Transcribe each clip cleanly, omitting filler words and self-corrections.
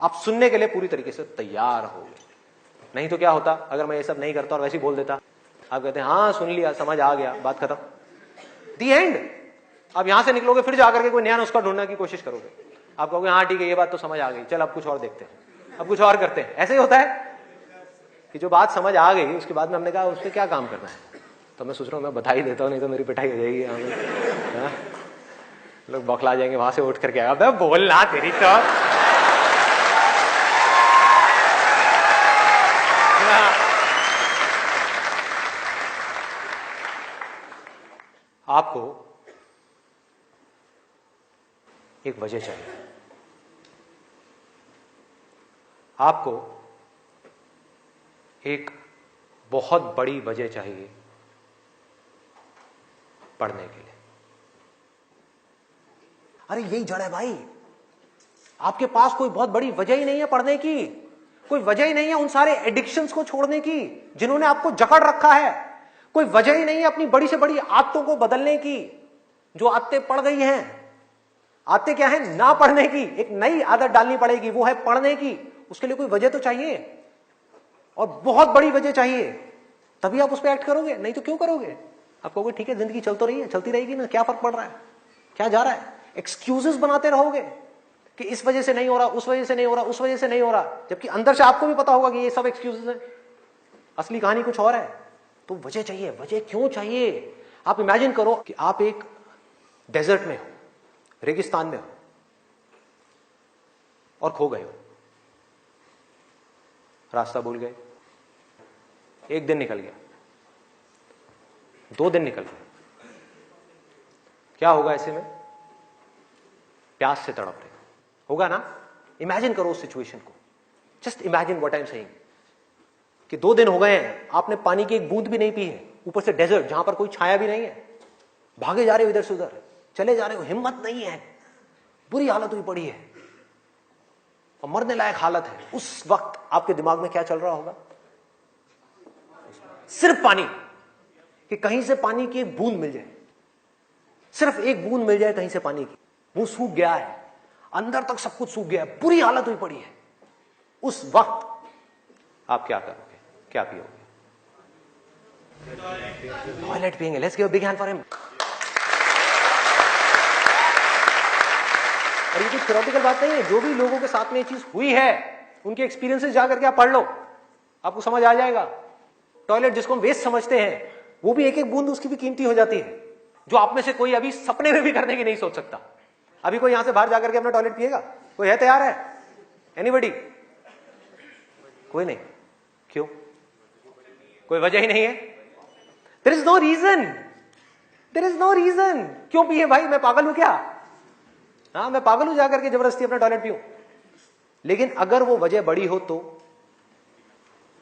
आप सुनने के लिए पूरी तरीके से तैयार हो। नहीं तो क्या होता अगर मैं ये सब नहीं करता और वैसे ही बोल देता, आप कहते हैं हाँ सुन लिया, समझ आ गया, बात खत्म, दी एंड। अब यहां से निकलोगे फिर जाकर के कोई नया नुस्खा ढूंढने की कोशिश करोगे, आप कहोगे हाँ ठीक है ये बात तो समझ आ गई, चल अब कुछ और देखते हैं, अब कुछ और करते हैं। ऐसे ही होता है कि जो बात समझ आ गई उसके बाद में हमने कहा उस पर क्या काम करना है, तो मैं सोच रहा हूँ मैं बधाई देता हूँ, नहीं तो मेरी पिटाई हो जाएगी। हाँ? लोग बौखला जाएंगे वहां से उठ करके, अबे बोलना तेरी तो। आपको एक वजह चाहिए, आपको एक बहुत बड़ी वजह चाहिए पढ़ने के लिए। अरे यही जड़ है भाई, आपके पास कोई बहुत बड़ी वजह ही नहीं है पढ़ने की, कोई वजह ही नहीं है उन सारे एडिक्शंस को छोड़ने की जिन्होंने आपको जकड़ रखा है, कोई वजह ही नहीं है अपनी बड़ी से बड़ी आदतों को बदलने की जो आदतें पड़ गई हैं। आदतें क्या है, ना पढ़ने की, एक नई आदत डालनी पड़ेगी, वो है पढ़ने की। उसके लिए कोई वजह तो चाहिए और बहुत बड़ी वजह चाहिए, तभी आप उस पर एक्ट करोगे, नहीं तो क्यों करोगे। आप कहोगे ठीक है जिंदगी चल तो रही है, चलती रहेगी ना, क्या फर्क पड़ रहा है, क्या जा रहा है। एक्सक्यूजेस बनाते रहोगे कि इस वजह से नहीं हो रहा, उस वजह से नहीं हो रहा, उस वजह से नहीं हो रहा, जबकि अंदर से आपको भी पता होगा कि ये सब एक्सक्यूजेस है, असली कहानी कुछ और है। तो वजह चाहिए। वजह क्यों चाहिए। आप इमेजिन करो कि आप एक डेजर्ट में हो, रेगिस्तान में हो और खो गए हो, रास्ता भूल गए, एक दिन निकल गया, 2 दिन निकल गए, क्या होगा ऐसे में, प्यास से तड़प रहे होगा ना। इमेजिन करो उस सिचुएशन को, just imagine what I am saying कि 2 दिन हो गए हैं, आपने पानी की एक बूंद भी नहीं पी है, ऊपर से डेजर्ट जहां पर कोई छाया भी नहीं है, भागे जा रहे हो इधर से उधर, चले जा रहे हो, हिम्मत नहीं है, बुरी हालत हुई पड़ी है और मरने लायक हालत है। उस वक्त आपके दिमाग में क्या चल रहा होगा, सिर्फ पानी, कि कहीं से पानी की एक बूंद मिल जाए, सिर्फ एक बूंद मिल जाए कहीं से पानी की। मुंह सूख गया है, अंदर तक सब कुछ सूख गया है, बुरी हालत हुई पड़ी है। उस वक्त आप क्या करोगे, क्या पियोगे। टॉयलेट पिएंगे। Let's give a big hand for him. और ये कुछ थ्योरेटिकल बात नहीं है, जो भी लोगों के साथ में ये चीज हुई है उनके एक्सपीरियंसेस जाकर के आप पढ़ लो, आपको समझ आ जाएगा। टॉयलेट जिसको हम वेस्ट समझते हैं, वो भी एक एक बूंद उसकी भी कीमती हो जाती है, जो आप में से कोई अभी सपने में भी करने की नहीं सोच सकता। अभी कोई यहां से बाहर जाकर के अपना टॉयलेट पिएगा, कोई है तैयार है, एनीबॉडी, कोई नहीं, क्यों, कोई वजह ही नहीं है, there is no reason, there is no reason. क्यों पिए भाई, मैं पागल हूं क्या, हाँ मैं पागल हूं जाकर के जबरदस्ती अपना टॉयलेट पीऊं। लेकिन अगर वो वजह बड़ी हो तो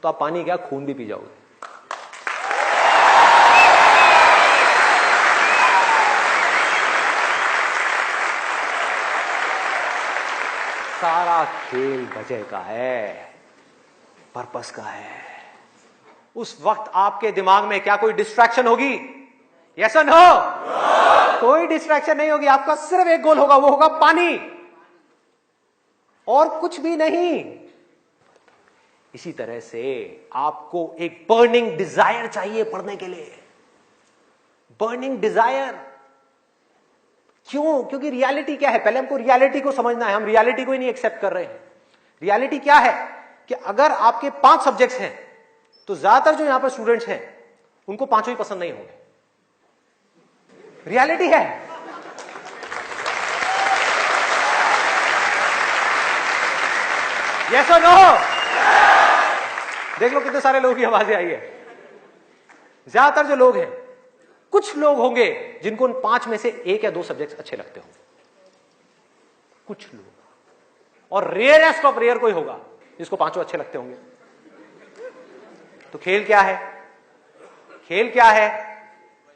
आप पानी क्या खून भी पी जाओगे। सारा खेल वजह का है, पर्पस का है। उस वक्त आपके दिमाग में क्या कोई डिस्ट्रैक्शन होगी, यस और नो, कोई डिस्ट्रैक्शन नहीं होगी। आपका सिर्फ एक गोल होगा, वो होगा पानी, और कुछ भी नहीं। इसी तरह से आपको एक बर्निंग डिजायर चाहिए पढ़ने के लिए, बर्निंग डिजायर। क्यों, क्योंकि रियलिटी क्या है, पहले हमको रियलिटी को समझना है, हम रियलिटी को ही नहीं एक्सेप्ट कर रहे हैं। रियलिटी क्या है कि अगर आपके 5 सब्जेक्ट्स हैं तो ज्यादातर जो यहां पर स्टूडेंट्स हैं उनको 5 ही पसंद नहीं होंगे, रियलिटी है। यस और नो, देख लो कितने सारे लोगों की आवाजें आई है। ज्यादातर जो लोग हैं, कुछ लोग होंगे जिनको उन 5 में से 1 या 2 सब्जेक्ट्स अच्छे लगते होंगे, कुछ लोग, और रेयरेस्ट ऑफ रेयर कोई होगा जिसको 5 अच्छे लगते होंगे। तो खेल क्या है, खेल क्या है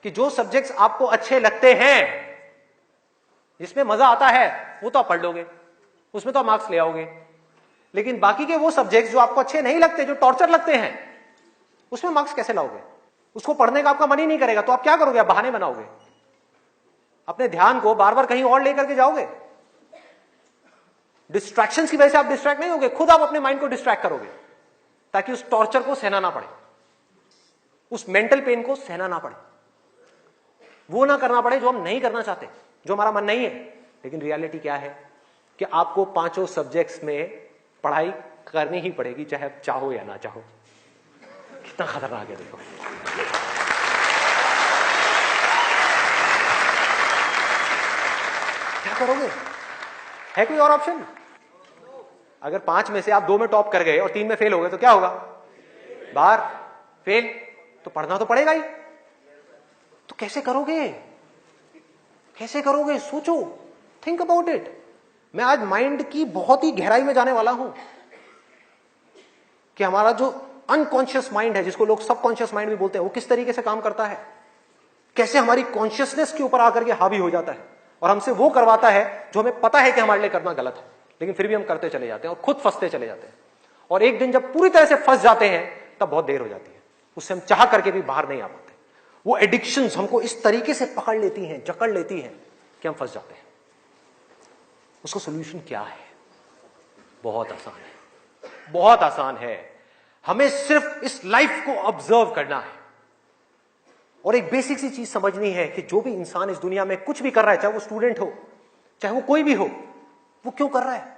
कि जो सब्जेक्ट्स आपको अच्छे लगते हैं, जिसमें मजा आता है, वो तो आप पढ़ लोगे, उसमें तो आप मार्क्स ले आओगे। लेकिन बाकी के वो सब्जेक्ट्स जो आपको अच्छे नहीं लगते, जो टॉर्चर लगते हैं, उसमें मार्क्स कैसे लाओगे। उसको पढ़ने का आपका मन ही नहीं करेगा, तो आप क्या करोगे, आप बहाने बनाओगे, अपने ध्यान को बार बार कहीं और लेकर के जाओगे। डिस्ट्रैक्शन की वजह से आप डिस्ट्रैक्ट नहीं होगे, खुद आप अपने माइंड को डिस्ट्रैक्ट करोगे ताकि उस टॉर्चर को सहना ना पड़े, उस मेंटल पेन को सहना ना पड़े, वो ना करना पड़े जो हम नहीं करना चाहते, जो हमारा मन नहीं है। लेकिन रियलिटी क्या है कि आपको पांचों सब्जेक्ट्स में पढ़ाई करनी ही पड़ेगी, चाहे आप चाहो या ना चाहो। कितना खतरनाक है देखो। क्या करोगे? है कोई और ऑप्शन? अगर 5 में से आप 2 में टॉप कर गए और 3 में फेल हो गए तो क्या होगा? बाहर फेल। तो पढ़ना तो पड़ेगा ही। तो कैसे करोगे? कैसे करोगे? सोचो, थिंक अबाउट इट। मैं आज माइंड की बहुत ही गहराई में जाने वाला हूं कि हमारा जो अनकॉन्शियस माइंड है, जिसको लोग सबकॉन्शियस माइंड भी बोलते हैं, वो किस तरीके से काम करता है, कैसे हमारी कॉन्शियसनेस के ऊपर आकर के हावी हो जाता है और हमसे वो करवाता है जो हमें पता है कि हमारे लिए करना गलत है, लेकिन फिर भी हम करते चले जाते हैं और खुद फंसते चले जाते हैं। और एक दिन जब पूरी तरह से फंस जाते हैं तब बहुत देर हो जाती है, उससे हम चाह करके भी बाहर नहीं आ पाते। वो एडिक्शंस हमको इस तरीके से पकड़ लेती हैं, जकड़ लेती हैं कि हम फंस जाते हैं। उसका सोल्यूशन क्या है? बहुत आसान है, बहुत आसान है। हमें सिर्फ इस लाइफ को ऑब्जर्व करना है और एक बेसिक सी चीज समझनी है कि जो भी इंसान इस दुनिया में कुछ भी कर रहा है, चाहे वो स्टूडेंट हो, चाहे वो कोई भी हो, वो क्यों कर रहा है?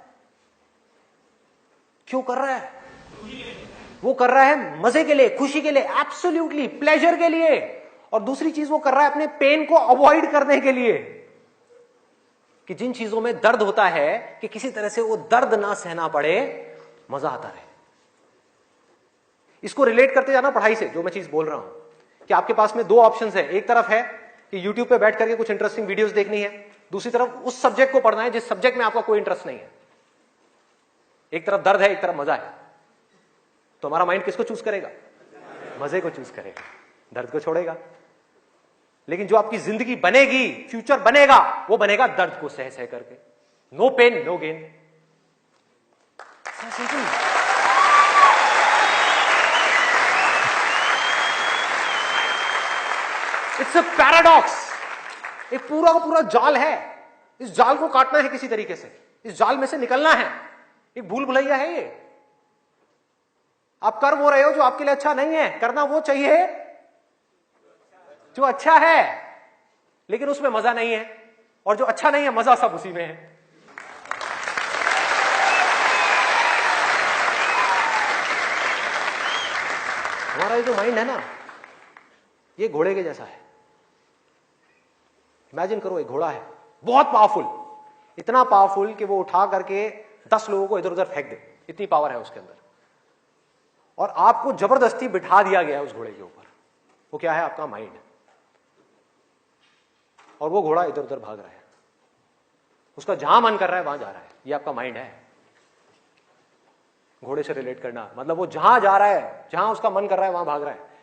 क्यों कर रहा है? वो कर रहा है मजे के लिए, खुशी के लिए, एब्सोल्युटली प्लेजर के लिए। और दूसरी चीज वो कर रहा है अपने पेन को अवॉइड करने के लिए, कि जिन चीजों में दर्द होता है कि किसी तरह से वो दर्द ना सहना पड़े, मजा आता रहे। इसको रिलेट करते जाना पढ़ाई से, जो मैं चीज बोल रहा हूं कि आपके पास में 2 ऑप्शंस है। एक तरफ है कि YouTube पे बैठ करके कुछ इंटरेस्टिंग वीडियोस देखनी है, दूसरी तरफ उस सब्जेक्ट को पढ़ना है जिस सब्जेक्ट में आपका कोई इंटरेस्ट नहीं है। एक तरफ दर्द है, एक तरफ मजा है, तो हमारा माइंड किसको चूज करेगा? मजे को चूज करेगा, दर्द को छोड़ेगा। लेकिन जो आपकी जिंदगी बनेगी, फ्यूचर बनेगा, वो बनेगा दर्द को सह सह करके। No pain no gain. It's a paradox. एक पूरा का पूरा जाल है, इस जाल को काटना है किसी तरीके से, इस जाल में से निकलना है। एक भूल भुलैया है ये। आप कर वो रहे हो जो आपके लिए अच्छा नहीं है, करना वो चाहिए जो अच्छा है, लेकिन उसमें मजा नहीं है, और जो अच्छा नहीं है मजा सब उसी में है। हमारा ये जो माइंड है ना, ये घोड़े के जैसा है। इमेजिन करो, एक घोड़ा है बहुत पावरफुल, इतना पावरफुल कि वो उठा करके 10 लोगों को इधर उधर फेंक दे, इतनी पावर है उसके अंदर। और आपको जबरदस्ती बिठा दिया गया है उस घोड़े के ऊपर। वो क्या है? आपका माइंड। और वो घोड़ा इधर उधर भाग रहा है, उसका जहां मन कर रहा है वहां जा रहा है। ये आपका माइंड है। घोड़े से रिलेट करना मतलब वो जहां जा रहा है, जहां उसका मन कर रहा है वहां भाग रहा है।